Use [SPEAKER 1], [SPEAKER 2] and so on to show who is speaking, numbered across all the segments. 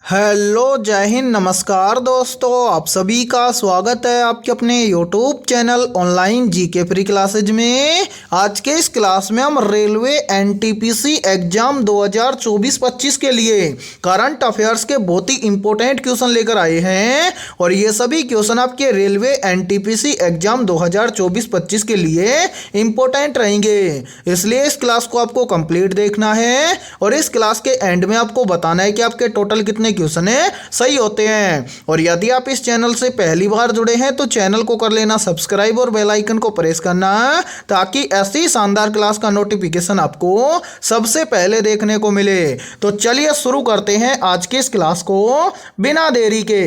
[SPEAKER 1] Hello जय हिंद नमस्कार दोस्तों, आप सभी का स्वागत है आपके अपने YouTube channel online GK free classes में। आज के इस क्लास में हम रेलवे एनटीपीसी एग्जाम 2024-25 के लिए करंट अफेयर्स के बहुत ही इंपॉर्टेंट क्वेश्चन लेकर आए हैं और ये सभी क्वेश्चन आपके रेलवे एनटीपीसी एग्जाम 2024-25 के लिए इंपॉर्टेंट रहेंगे, इसलिए इस क्लास को आपको कंप्लीट देखना है और इस क्लास के एंड में आपको बताना है कि आपके टोटल कितने क्वेश्चन सही होते हैं। और यदि आप इस चैनल से पहली बार जुड़े हैं तो चैनल को कर लेना सब्सक्राइब और बेल आइकन को प्रेस करना ताकि ऐसी शानदार क्लास का नोटिफिकेशन आपको सबसे पहले देखने को मिले। तो चलिए शुरू करते हैं आज की इस क्लास को बिना देरी के।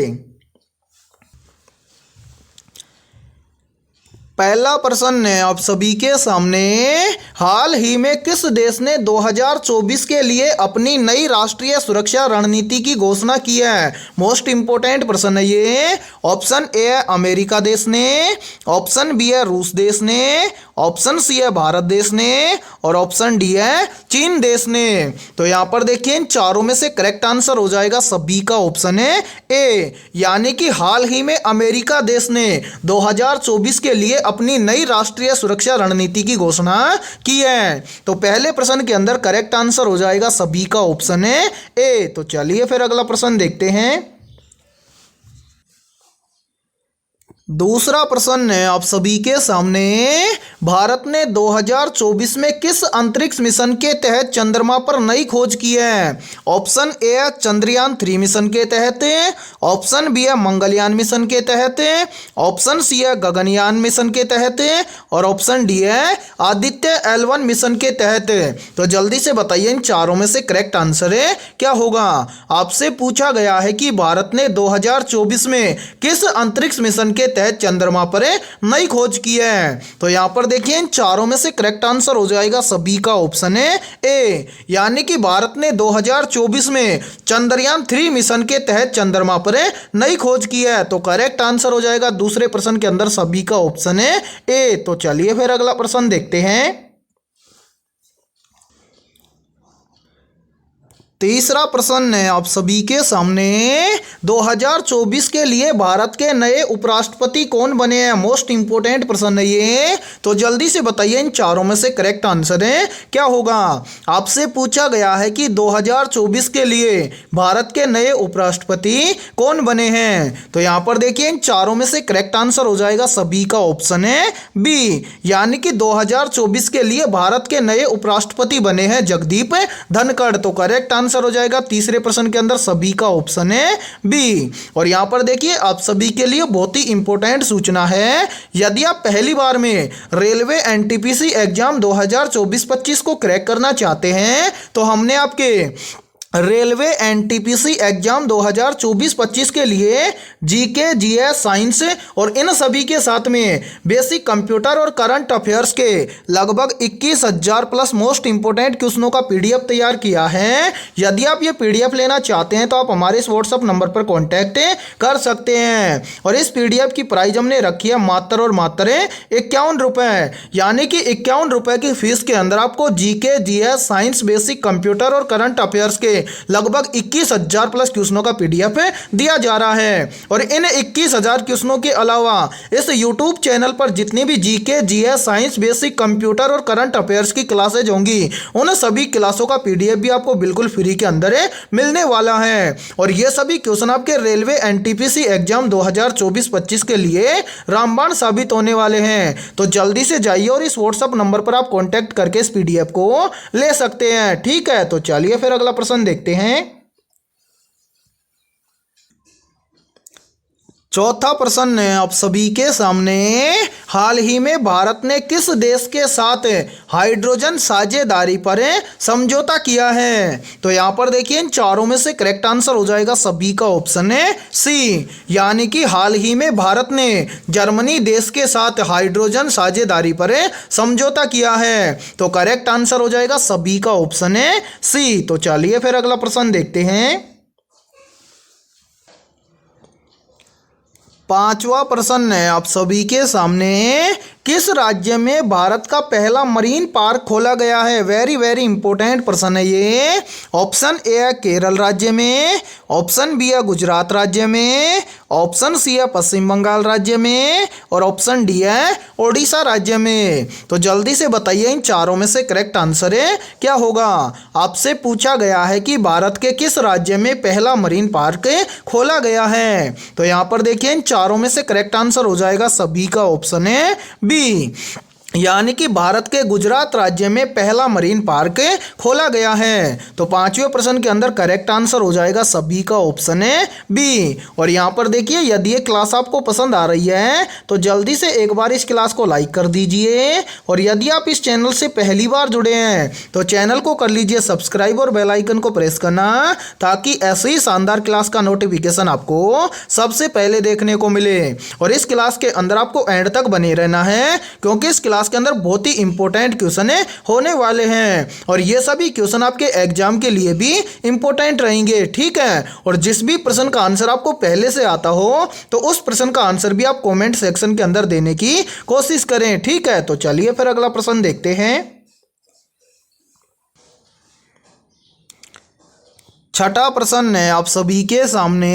[SPEAKER 1] पहला प्रश्न है आप सभी के सामने, हाल ही में किस देश ने 2024 के लिए अपनी नई राष्ट्रीय सुरक्षा रणनीति की घोषणा की है? मोस्ट इंपोर्टेंट प्रश्न है ये। ऑप्शन ए है अमेरिका देश ने, ऑप्शन बी है रूस देश ने, ऑप्शन सी है भारत देश ने और ऑप्शन डी है चीन देश ने। तो यहां पर देखिए इन चारों में से करेक्ट आंसर हो जाएगा सभी का ऑप्शन है ए, यानी कि हाल ही में अमेरिका देश ने 2024 के लिए अपनी नई राष्ट्रीय सुरक्षा रणनीति की घोषणा की है। तो पहले प्रश्न के अंदर करेक्ट आंसर हो जाएगा सभी का ऑप्शन है ए। तो चलिए फिर अगला प्रश्न देखते हैं। दूसरा प्रश्न है आप सभी के सामने, भारत ने 2024 में किस अंतरिक्ष मिशन के तहत चंद्रमा पर नई खोज की है? ऑप्शन ए है चंद्रयान 3 मिशन के तहत, ऑप्शन बी है मंगलयान मिशन के तहत, ऑप्शन सी है गगनयान मिशन के तहत और ऑप्शन डी है आदित्य L1 मिशन के तहत। तो जल्दी से बताइए इन चारों में से करेक्ट आंसर है क्या होगा? आपसे पूछा गया है कि भारत ने 2024 में किस अंतरिक्ष मिशन के तहत चंद्रमा पर नई खोज की है। तो यहां पर देखिए इन चारों में से करेक्ट आंसर हो जाएगा सभी का ऑप्शन है ए, यानी कि भारत ने 2024 में चंद्रयान 3 मिशन के तहत चंद्रमा पर नई खोज की है। तो करेक्ट आंसर हो जाएगा दूसरे प्रश्न के अंदर सभी का ऑप्शन है ए। तो चलिए फिर अगला प्रश्न देखते हैं। तीसरा प्रश्न है आप सभी के सामने, 2024 के लिए भारत के नए उपराष्ट्रपति कौन बने हैं? मोस्ट इंपोर्टेंट प्रश्न है ये। तो जल्दी से बताइए इन चारों में से करेक्ट आंसर है क्या होगा? आपसे पूछा गया है कि 2024 के लिए भारत के नए उपराष्ट्रपति कौन बने हैं। तो यहां पर देखिए इन चारों में से करेक्ट आंसर हो जाएगा सभी का ऑप्शन है बी, यानी कि 2024 के लिए भारत के नए उपराष्ट्रपति बने हैं जगदीप धनखड़। तो करेक्ट आंसर हो जाएगा तीसरे प्रश्न के अंदर सभी का ऑप्शन है बी। और यहां पर देखिए आप सभी के लिए बहुत ही इंपॉर्टेंट सूचना है, यदि आप पहली बार में रेलवे एनटीपीसी एग्जाम 2024-25 को क्रैक करना चाहते हैं तो हमने आपके रेलवे एनटीपीसी एग्जाम 2024-25 के लिए जीके जीएस साइंस और इन सभी के साथ में बेसिक कंप्यूटर और करंट अफेयर्स के लगभग 21,000 प्लस मोस्ट इंपोर्टेंट क्वेश्चनों का पीडीएफ तैयार किया है। यदि आप ये पीडीएफ लेना चाहते हैं तो आप हमारे इस व्हाट्सएप नंबर पर कांटेक्ट कर सकते हैं और इस पीडीएफ की प्राइस हमने रखी है मात्र और मात्र 51 रुपये, यानी कि 51 रुपये की फीस के अंदर आपको GK GS science basic computer और करंट अफेयर्स के लगभग 21,000 प्लस क्वेश्चनों का पीडीएफ दिया जा रहा है। और इन 21,000 क्वेश्चनों के अलावा इस यूट्यूब चैनल पर जितनी भी GK GS science basic computer और करंट अफेयर्स की क्लासेज होंगी उन सभी क्लासों का पीडीएफ भी आपको बिल्कुल फ्री के अंदर मिलने वाला है। और ये सभी क्वेश्चन आपके रेलवे एनटीपीसी एग्जाम 2024-25 के लिए रामबाण साबित होने वाले हैं। तो जल्दी से जाइए और इस व्हाट्सएप नंबर पर आप कॉन्टैक्ट करके इस पीडीएफ को ले सकते हैं। ठीक है, तो चलिए फिर अगला प्रश्न देखते हैं। चौथा प्रश्न है आप सभी के सामने, हाल ही में भारत ने किस देश के साथ हाइड्रोजन साझेदारी पर समझौता किया है? तो यहां पर देखिए इन चारों में से करेक्ट आंसर हो जाएगा सभी का ऑप्शन है सी, यानी कि हाल ही में भारत ने जर्मनी देश के साथ हाइड्रोजन साझेदारी पर समझौता किया है। तो करेक्ट आंसर हो जाएगा सभी का ऑप्शन है सी। तो चलिए फिर अगला प्रश्न देखते हैं। पांचवा प्रश्न है आप सभी के सामने, किस राज्य में भारत का पहला मरीन पार्क खोला गया है? वेरी वेरी इंपॉर्टेंट प्रश्न है ये। ऑप्शन ए है केरल राज्य में, ऑप्शन बी है गुजरात राज्य में, ऑप्शन सी है पश्चिम बंगाल राज्य में और ऑप्शन डी है ओडिशा राज्य में। तो जल्दी से बताइए इन चारों में से करेक्ट आंसर है क्या होगा। आपसे पूछा गया है कि भारत के किस राज्य में पहला मरीन पार्क खोला गया है। तो यहाँ पर देखिए इन चारों में से करेक्ट आंसर हो जाएगा सभी का ऑप्शन है बी, यानी कि भारत के गुजरात राज्य में पहला मरीन पार्क खोला गया है। तो पांचवें प्रश्न के अंदर करेक्ट आंसर हो जाएगा सभी का ऑप्शन है बी। और यहाँ पर देखिए यदि ये क्लास आपको पसंद आ रही है तो जल्दी से एक बार इस क्लास को लाइक कर दीजिए और यदि आप इस चैनल से पहली बार जुड़े हैं तो चैनल को कर लीजिए सब्सक्राइब और बेल आइकन को प्रेस करना ताकि ऐसे ही शानदार क्लास का नोटिफिकेशन आपको सबसे पहले देखने को मिले। और इस क्लास के अंदर आपको एंड तक बने रहना है क्योंकि इस क्लास के अंदर बहुत ही इंपॉर्टेंट क्वेश्चन होने वाले हैं और ये सभी क्वेश्चन आपके एग्जाम के लिए भी इंपॉर्टेंट रहेंगे, ठीक है। और जिस भी प्रश्न का आंसर आपको पहले से आता हो तो उस प्रश्न का आंसर भी आप कमेंट सेक्शन के अंदर देने की कोशिश करें, ठीक है। तो चलिए फिर अगला प्रश्न देखते हैं। छठा प्रश्न है आप सभी के सामने।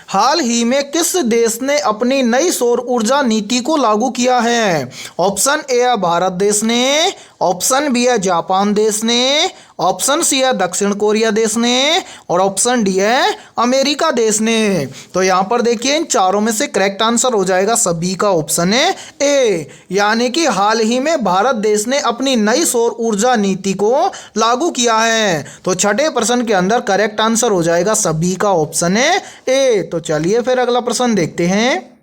[SPEAKER 1] हाल ही में किस देश ने अपनी नई सौर ऊर्जा नीति को लागू किया है? ऑप्शन ए है भारत देश ने, ऑप्शन बी है जापान देश ने, ऑप्शन सी है दक्षिण कोरिया देश ने और ऑप्शन डी है अमेरिका देश ने। तो यहाँ पर देखिए इन चारों में से करेक्ट आंसर हो जाएगा सभी का ऑप्शन है ए, यानी कि हाल ही में भारत देश ने अपनी नई सौर ऊर्जा नीति को लागू किया है। तो छठे प्रश्न के अंदर करेक्ट आंसर हो जाएगा सभी का ऑप्शन है ए। तो चलिए फिर अगला प्रश्न देखते हैं।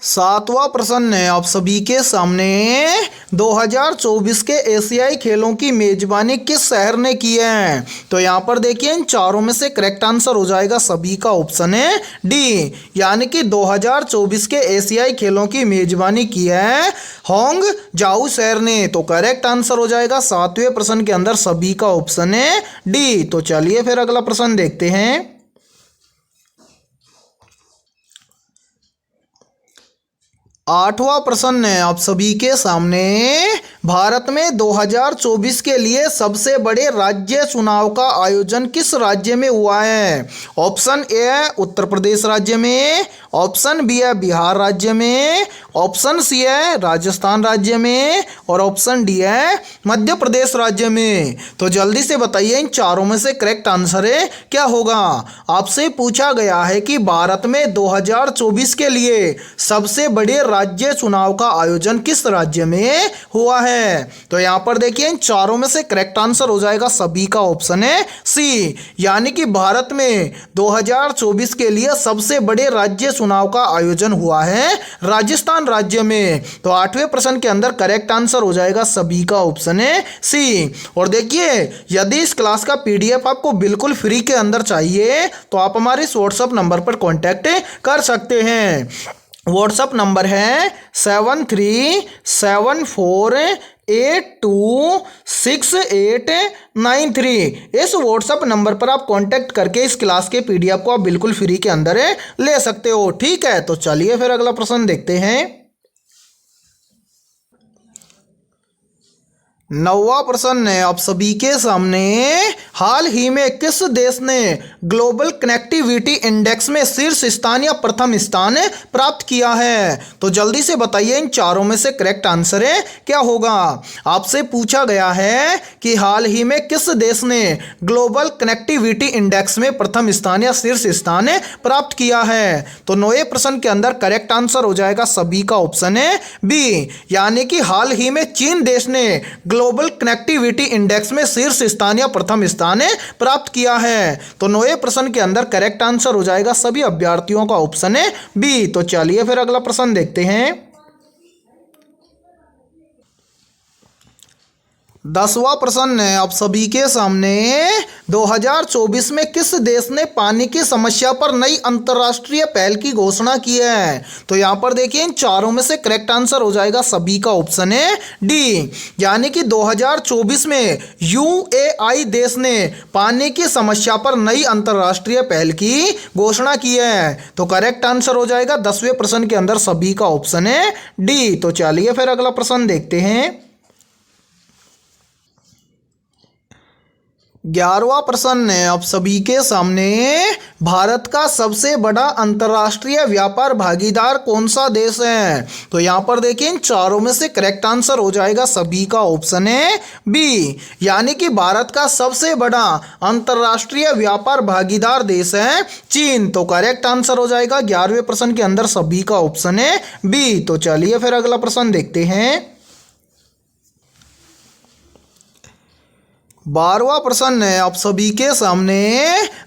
[SPEAKER 1] सातवां प्रश्न है आप सभी के सामने। 2024 के एशियाई खेलों की मेजबानी किस शहर ने की है? तो यहाँ पर देखिए इन चारों में से करेक्ट आंसर हो जाएगा सभी का ऑप्शन है डी, यानी कि 2024 के एशियाई खेलों की मेजबानी की है होंग जाऊ शहर ने। तो करेक्ट आंसर हो जाएगा सातवें प्रश्न के अंदर सभी का ऑप्शन है डी। तो चलिए फिर अगला प्रश्न देखते हैं। आठवां प्रश्न है आप सभी के सामने। भारत में 2024 के लिए सबसे बड़े राज्य चुनाव का आयोजन किस राज्य में हुआ है? ऑप्शन ए है उत्तर प्रदेश राज्य में, ऑप्शन बी है बिहार राज्य में, ऑप्शन सी है राजस्थान राज्य में और ऑप्शन डी है मध्य प्रदेश राज्य में। तो जल्दी से बताइए इन चारों में से करेक्ट आंसर है क्या होगा। आपसे पूछा गया है कि भारत में 2024 के लिए सबसे बड़े राज्य चुनाव का आयोजन किस राज्य में हुआ है। तो यहां पर देखिए इन चारों में से करेक्ट आंसर हो जाएगा सभी का ऑप्शन है सी, यानी कि भारत में 2024 के लिए सबसे बड़े राज्य चुनाव का आयोजन हुआ है राजस्थान राज्य में। तो आठवें प्रश्न के अंदर करेक्ट आंसर हो जाएगा सभी का ऑप्शन है सी। और देखिए यदि इस क्लास का पीडीएफ आपको बिल्कुल फ्री के अंदर चाहिए तो आप हमारे इस व्हाट्सएप नंबर पर कॉन्टैक्ट कर सकते हैं। व्हाट्सअप नंबर है 7374826893। इस व्हाट्सअप नंबर पर आप कांटेक्ट करके इस क्लास के पीडीएफ को आप बिल्कुल फ्री के अंदर ले सकते हो, ठीक है। तो चलिए फिर अगला प्रश्न देखते हैं। नौवां प्रश्न है आप सभी के सामने। हाल ही में किस देश ने ग्लोबल कनेक्टिविटी इंडेक्स में शीर्ष स्थान या प्रथम स्थान प्राप्त किया है? तो जल्दी से बताइए इन चारों में से करेक्ट आंसर है क्या होगा। आपसे पूछा गया है कि हाल ही में किस देश ने ग्लोबल कनेक्टिविटी इंडेक्स में प्रथम स्थान या शीर्ष स्थान प्राप्त किया है। तो नौवें प्रश्न के अंदर करेक्ट आंसर हो जाएगा सभी का ऑप्शन है बी, यानी कि हाल ही में चीन देश ने ग्लोबल कनेक्टिविटी इंडेक्स में शीर्ष स्थान या प्रथम स्थान प्राप्त किया है। तो नौवें प्रश्न के अंदर करेक्ट आंसर हो जाएगा सभी अभ्यर्थियों का ऑप्शन है बी। तो चलिए फिर अगला प्रश्न देखते हैं। 10वां प्रश्न है आप सभी के सामने। 2024 में किस देश ने पानी की समस्या पर नई अंतर्राष्ट्रीय पहल की घोषणा की है? तो यहाँ पर देखिए इन चारों में से करेक्ट आंसर हो जाएगा सभी का ऑप्शन है डी, यानी कि 2024 में यूएई देश ने पानी की समस्या पर नई अंतर्राष्ट्रीय पहल की घोषणा की है। तो करेक्ट आंसर हो जाएगा 10वें प्रश्न के अंदर सभी का ऑप्शन है डी। तो चलिए फिर अगला प्रश्न देखते हैं। 11वां प्रश्न है आप सभी के सामने। भारत का सबसे बड़ा अंतर्राष्ट्रीय व्यापार भागीदार कौन सा देश है? तो यहाँ पर देखिए इन चारों में से करेक्ट आंसर हो जाएगा सभी का ऑप्शन है बी, यानी कि भारत का सबसे बड़ा अंतर्राष्ट्रीय व्यापार भागीदार देश है चीन। तो करेक्ट आंसर हो जाएगा 11वें प्रश्न के अंदर सभी का ऑप्शन है बी। तो चलिए फिर अगला प्रश्न देखते हैं। 12वां प्रश्न है आप सभी के सामने।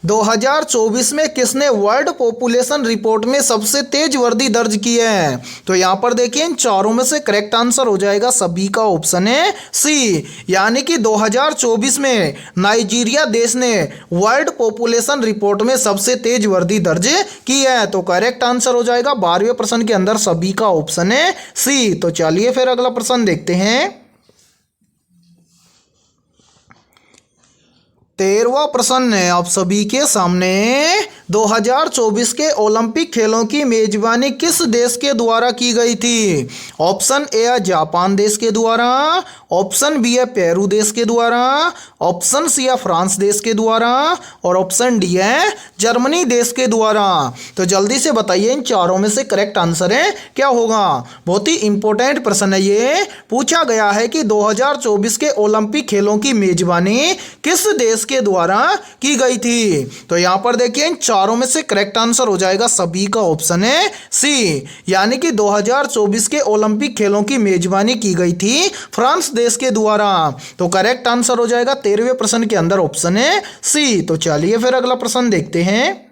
[SPEAKER 1] 2024 में किसने वर्ल्ड पॉपुलेशन रिपोर्ट में सबसे तेज वृद्धि दर्ज की है? तो यहाँ पर देखिए इन चारों में से करेक्ट आंसर हो जाएगा सभी का ऑप्शन है सी, यानी कि 2024 में नाइजीरिया देश ने वर्ल्ड पॉपुलेशन रिपोर्ट में सबसे तेज वृद्धि दर्ज की है। तो करेक्ट आंसर हो जाएगा 12वें प्रश्न के अंदर सभी का ऑप्शन है सी। तो चलिए फिर अगला प्रश्न देखते हैं। 13वां प्रश्न है आप सभी के सामने। 2024 के ओलंपिक खेलों की मेजबानी किस देश के द्वारा की गई थी? ऑप्शन ए है जापान देश के द्वारा, ऑप्शन बी है पेरू देश के द्वारा, ऑप्शन सी है फ्रांस देश के द्वारा और ऑप्शन डी है जर्मनी देश के द्वारा। तो जल्दी से बताइए इन चारों में से करेक्ट आंसर है क्या होगा? बहुत ही इंपॉर्टेंट प्रश्न है ये। पूछा गया है कि 2024 के ओलंपिक खेलों की मेजबानी किस देश के द्वारा की गई थी? तो यहां पर देखिए इन चारों में से करेक्ट आंसर हो जाएगा सभी का ऑप्शन है सी, यानी कि 2024 के ओलंपिक खेलों की मेजबानी की गई थी फ्रांस देश के द्वारा। तो करेक्ट आंसर हो जाएगा 13वें प्रश्न के अंदर ऑप्शन है सी। तो चलिए फिर अगला प्रश्न देखते हैं।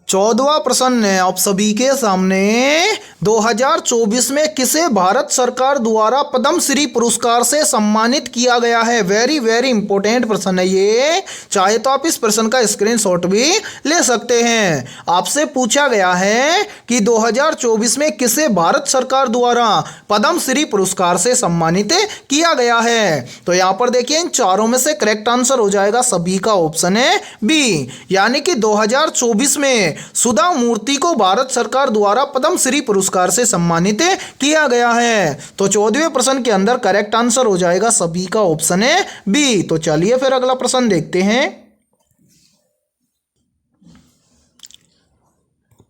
[SPEAKER 1] 14वां प्रश्न है आप सभी के सामने। 2024 में किसे भारत सरकार द्वारा पद्मश्री पुरस्कार से सम्मानित किया गया है? वेरी वेरी इंपॉर्टेंट प्रश्न है ये। चाहे तो आप इस प्रश्न का स्क्रीनशॉट भी ले सकते हैं। आपसे पूछा गया है कि 2024 में किसे भारत सरकार द्वारा पद्मश्री पुरस्कार से सम्मानित किया गया है? तो यहाँ पर देखिए इन चारों में से करेक्ट आंसर हो जाएगा सभी का ऑप्शन है बी, यानी कि 2024 में सुधा मूर्ति को भारत सरकार द्वारा पद्मश्री पुरस्कार से सम्मानित किया गया है। तो 14वें प्रश्न के अंदर करेक्ट आंसर हो जाएगा सभी का ऑप्शन है बी। तो चलिए फिर अगला प्रश्न देखते हैं।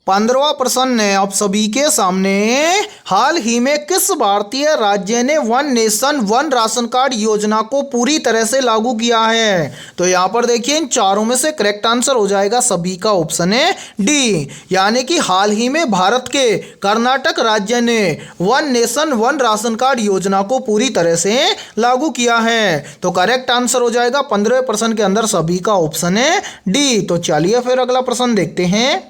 [SPEAKER 1] 15वां प्रश्न है आप सभी के सामने। हाल ही में किस भारतीय राज्य ने one nation one ration card योजना को पूरी तरह से लागू किया है? तो यहाँ पर देखिए इन चारों में से करेक्ट आंसर हो जाएगा सभी का ऑप्शन है डी, यानी कि हाल ही में भारत के कर्नाटक राज्य ने one nation one ration card योजना को पूरी तरह से लागू किया है। तो करेक्ट आंसर हो जाएगा 15वें प्रश्न के अंदर सभी का ऑप्शन है डी। तो चलिए फिर अगला प्रश्न देखते हैं।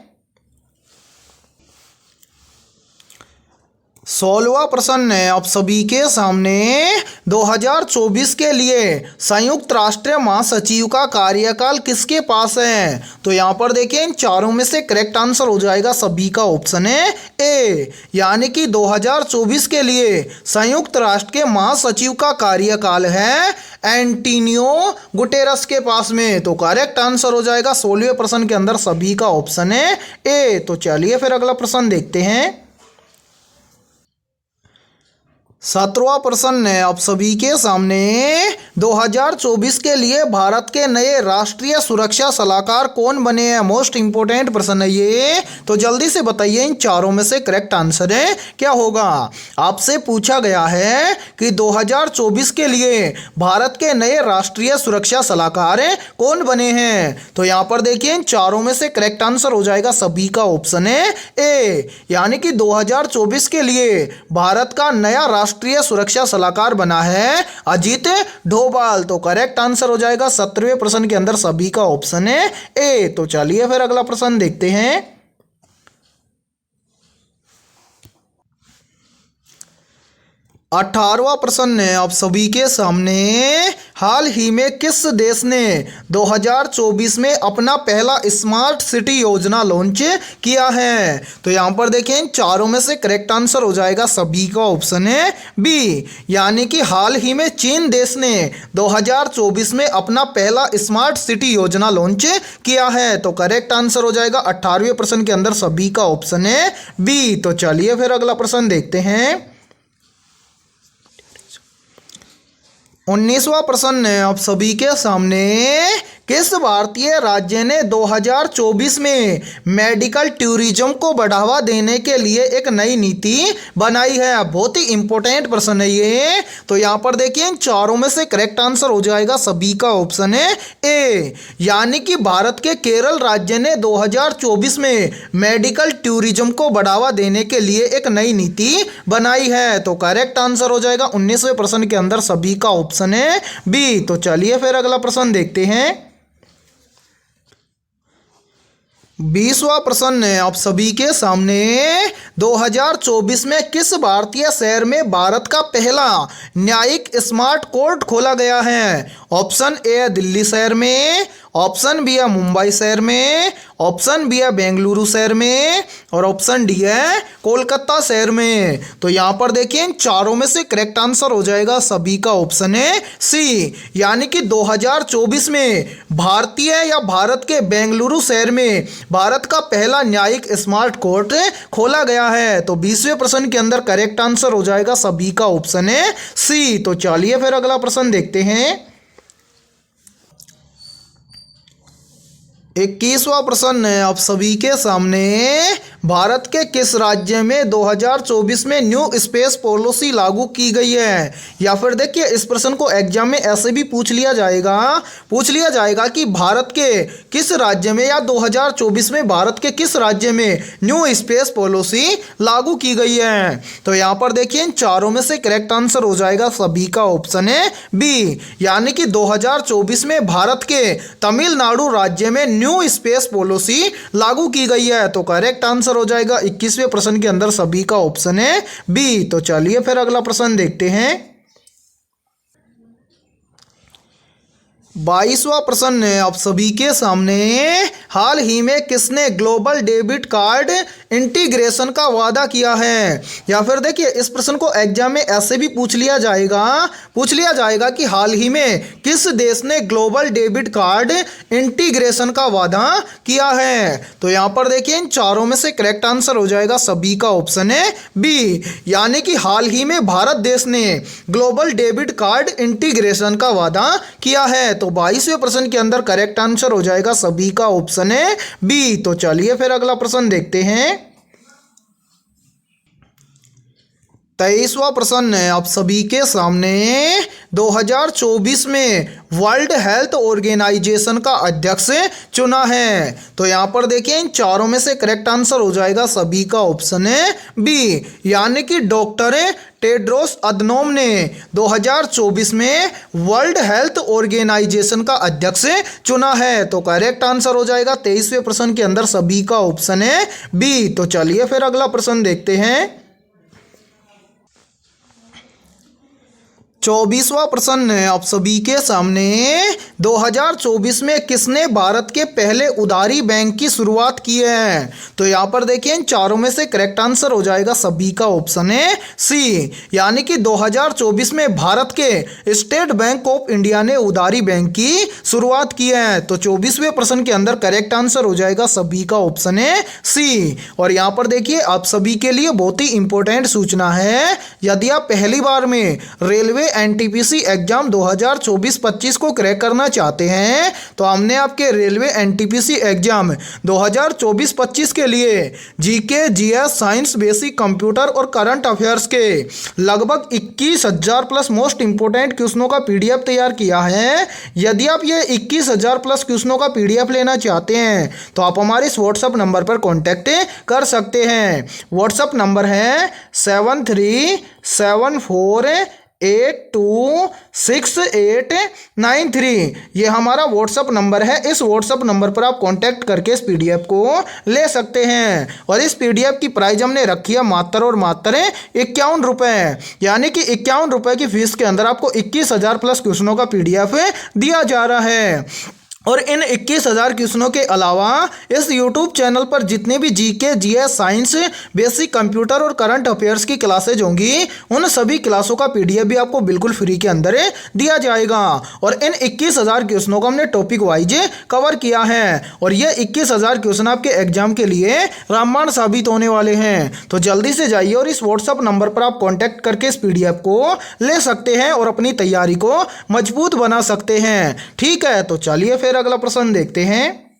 [SPEAKER 1] 16वां प्रश्न है आप सभी के सामने। 2024 के लिए संयुक्त राष्ट्र महासचिव का कार्यकाल किसके पास है? तो यहाँ पर देखिए इन चारों में से करेक्ट आंसर हो जाएगा सभी का ऑप्शन है ए, यानी कि 2024 के लिए संयुक्त राष्ट्र के महासचिव का कार्यकाल है एंटोनियो गुटेरस के पास में। तो करेक्ट आंसर हो जाएगा 16वें प्रश्न के अंदर सभी का ऑप्शन है ए। तो चलिए फिर अगला प्रश्न देखते हैं। 17वां प्रश्न है आप सभी के सामने। 2024 के लिए भारत के नए राष्ट्रीय सुरक्षा सलाहकार कौन बने हैं? मोस्ट इंपोर्टेंट प्रश्न है ये। तो जल्दी से बताइए इन चारों में से करेक्ट आंसर है क्या होगा? आपसे पूछा गया है कि 2024 के लिए भारत के नए राष्ट्रीय सुरक्षा सलाहकार कौन बने हैं? तो यहाँ पर देखिए इन चारों में से करेक्ट आंसर हो जाएगा सभी का ऑप्शन है ए, यानी कि 2024 के लिए भारत का नया राष्ट्रीय सुरक्षा सलाहकार बना है अजीत डोभाल। तो करेक्ट आंसर हो जाएगा 17वें प्रश्न के अंदर सभी का ऑप्शन है ए। तो चलिए फिर अगला प्रश्न देखते हैं। 18वां प्रश्न है आप सभी के सामने, हाल ही में किस देश ने 2024 में अपना पहला स्मार्ट सिटी योजना लॉन्च किया है? तो यहाँ पर देखें इन चारों में से करेक्ट आंसर हो जाएगा सभी का ऑप्शन है बी, यानी कि हाल ही में चीन देश ने 2024 में अपना पहला स्मार्ट सिटी योजना लॉन्च किया है। तो करेक्ट आंसर हो जाएगा 18वें प्रश्न के अंदर सभी का ऑप्शन है बी। तो चलिए फिर अगला प्रश्न देखते हैं। 19वां प्रश्न है आप सभी के सामने, किस भारतीय राज्य ने 2024 में मेडिकल टूरिज्म को बढ़ावा देने के लिए एक नई नीति बनाई है? बहुत ही इंपॉर्टेंट प्रश्न है ये। तो यहाँ पर देखिए इन चारों में से करेक्ट आंसर हो जाएगा सभी का ऑप्शन है ए, यानी कि भारत के केरल राज्य ने 2024 में मेडिकल टूरिज्म को बढ़ावा देने के लिए एक नई नीति बनाई है। तो करेक्ट आंसर हो जाएगा 19वें प्रश्न के अंदर सभी का ऑप्शन है बी। तो चलिए फिर अगला प्रश्न देखते हैं। 20वां प्रश्न है आप सभी के सामने, 2024 में किस भारतीय शहर में भारत का पहला न्यायिक स्मार्ट कोर्ट खोला गया है? ऑप्शन ए है दिल्ली शहर में, ऑप्शन बी है मुंबई शहर में, ऑप्शन बी है बेंगलुरु शहर में और ऑप्शन डी है कोलकाता शहर में। तो यहाँ पर देखिए इन चारों में से करेक्ट आंसर हो जाएगा सभी का ऑप्शन है सी, यानी कि 2024 में भारतीय या भारत के बेंगलुरु शहर में भारत का पहला न्यायिक स्मार्ट कोर्ट खोला गया है। तो 20वें प्रश्न के अंदर करेक्ट आंसर हो जाएगा सभी का ऑप्शन है सी। तो चलिए फिर अगला प्रश्न देखते हैं। 21वां प्रश्न है आप सभी के सामने, भारत के किस राज्य में 2024 में न्यू स्पेस पॉलिसी लागू की गई है? या फिर देखिए इस प्रश्न को एग्जाम में ऐसे भी पूछ लिया जाएगा कि भारत के किस राज्य में या 2024 में भारत के किस राज्य में न्यू स्पेस पॉलिसी लागू की गई है? तो यहाँ पर देखिए इन चारों में से करेक्ट आंसर हो जाएगा सभी का ऑप्शन है बी, यानी कि 2024 में भारत के तमिलनाडु राज्य में न्यू स्पेस पॉलिसी लागू की गई है। तो करेक्ट आंसर हो जाएगा 21वें प्रश्न के अंदर सभी का ऑप्शन है बी। तो चलिए फिर अगला प्रश्न देखते हैं। 22वां प्रश्न है आप सभी के सामने, हाल ही में किसने ग्लोबल डेबिट कार्ड इंटीग्रेशन का वादा किया है? या फिर देखिए इस प्रश्न को एग्जाम में ऐसे भी पूछ लिया जाएगा कि हाल ही में किस देश ने ग्लोबल डेबिट कार्ड इंटीग्रेशन का वादा किया है? तो यहाँ पर देखिए इन चारों में से करेक्ट आंसर हो जाएगा सभी का ऑप्शन है बी, यानी कि हाल ही में भारत देश ने ग्लोबल डेबिट कार्ड इंटीग्रेशन का वादा किया है। तो 22वें प्रश्न के अंदर करेक्ट आंसर हो जाएगा सभी का ऑप्शन है बी। तो चलिए फिर अगला प्रश्न देखते हैं। 23वां प्रश्न है आप सभी के सामने, 2024 में वर्ल्ड हेल्थ ऑर्गेनाइजेशन का अध्यक्ष चुना है। तो यहाँ पर देखिए इन चारों में से करेक्ट आंसर हो जाएगा सभी का ऑप्शन है बी, यानी कि डॉक्टर टेड्रोस अदनोम ने 2024 में वर्ल्ड हेल्थ ऑर्गेनाइजेशन का अध्यक्ष चुना है। तो करेक्ट आंसर हो जाएगा 23वें प्रश्न के अंदर सभी का ऑप्शन है बी। तो चलिए फिर अगला प्रश्न देखते हैं। 24वां प्रश्न है आप सभी के सामने, 2024 में किसने भारत के पहले उदारी बैंक की शुरुआत की है? तो यहाँ पर देखिए इन चारों में से करेक्ट आंसर हो जाएगा सभी का ऑप्शन है सी, यानी कि 2024 में भारत के स्टेट बैंक ऑफ इंडिया ने उदारी बैंक की शुरुआत की है। तो 24वें प्रश्न के अंदर करेक्ट आंसर हो जाएगा सभी का ऑप्शन है सी। और यहाँ पर देखिए आप सभी के लिए बहुत ही इंपॉर्टेंट सूचना है, यदि आप पहली बार में रेलवे एनटीपीसी एग्जाम 2024-25 को क्रैक करना चाहते हैं तो हमने आपके रेलवे एनटीपीसी एग्जाम 2024-25 के लिए GK, GS, science, basic computer और करंट अफेयर्स के लगभग 21,000 प्लस मोस्ट इंपोर्टेंट क्वेश्चनों का पीडीएफ तैयार किया है। यदि आप ये 21,000 प्लस क्वेश्चनों का पीडीएफ लेना चाहते हैं तो आप हमारे इस व्हाट्सएप नंबर पर कॉन्टैक्ट कर सकते हैं। व्हाट्सएप नंबर है 7374 826893 ये हमारा व्हाट्सअप नंबर है। इस व्हाट्सअप नंबर पर आप कांटेक्ट करके इस पीडीएफ को ले सकते हैं। और इस पीडीएफ की प्राइस हमने रखी है मात्र और मात्र 51 रुपये, यानी कि 51 रुपये की फीस के अंदर आपको 21,000 प्लस क्वेश्चनों का पीडीएफ दिया जा रहा है। और इन 21,000 क्वेश्चनों के अलावा इस YouTube चैनल पर जितने भी GK, GS, science, basic computer और करंट अफेयर्स की क्लासेज होंगी, उन सभी क्लासों का पीडीएफ भी आपको बिल्कुल फ्री के अंदर दिया जाएगा। और इन 21,000 क्वेश्चनों को हमने टॉपिक वाइज कवर किया है और ये 21,000 क्वेश्चन आपके एग्जाम के लिए रामबाण साबित होने वाले हैं। तो जल्दी से जाइए और इस व्हाट्सअप नंबर पर आप कॉन्टैक्ट करके इस पीडीएफ को ले सकते हैं और अपनी तैयारी को मजबूत बना सकते हैं। ठीक है, तो चलिए फिर अगला प्रश्न देखते हैं।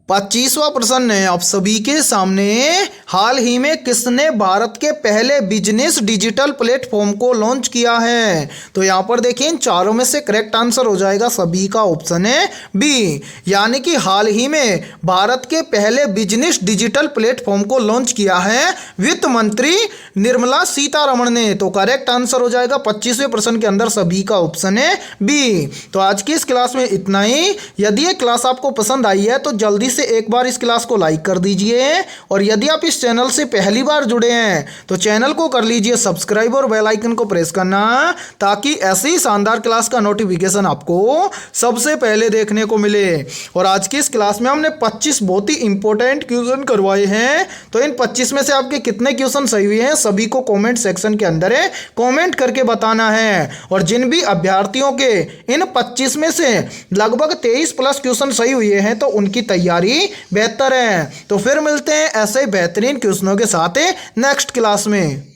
[SPEAKER 1] 25वां प्रश्न है आप सभी के सामने। हाल ही में किसने भारत के पहले बिजनेस डिजिटल प्लेटफॉर्म को लॉन्च किया है? तो यहाँ पर देखिए इन चारों में से करेक्ट आंसर हो जाएगा सभी का ऑप्शन है बी, यानी कि हाल ही में भारत के पहले बिजनेस डिजिटल प्लेटफॉर्म को लॉन्च किया है वित्त मंत्री निर्मला सीतारमण ने। तो करेक्ट आंसर हो जाएगा 25वें प्रश्न के अंदर सभी का ऑप्शन है बी। तो आज की इस क्लास में इतना ही। यदि ये क्लास आपको पसंद आई है तो जल्दी से एक बार इस क्लास को लाइक कर दीजिए और यदि आप इस चैनल से पहली बार जुड़े हैं तो चैनल को कर लीजिए सब्सक्राइब और बेल आइकन को प्रेस करना, ताकि ऐसी शानदार क्लास का नोटिफिकेशन आपको सबसे पहले देखने को मिले। और आज की इस क्लास में हमने 25 बहुत ही इंपॉर्टेंट क्वेश्चन करवाए हैं। तो इन 25 में से आपके कितने क्वेश्चन सही हुए हैं सभी को कमेंट सेक्शन के अंदर कमेंट करके बताना है। और जिन भी अभ्यर्थियों के इन 25 में से लगभग 23 प्लस क्वेश्चन सही हुए हैं तो उनकी तैयारी बेहतर है। तो फिर मिलते हैं ऐसे बेहतरीन क्वेश्चनों के साथ नेक्स्ट क्लास में।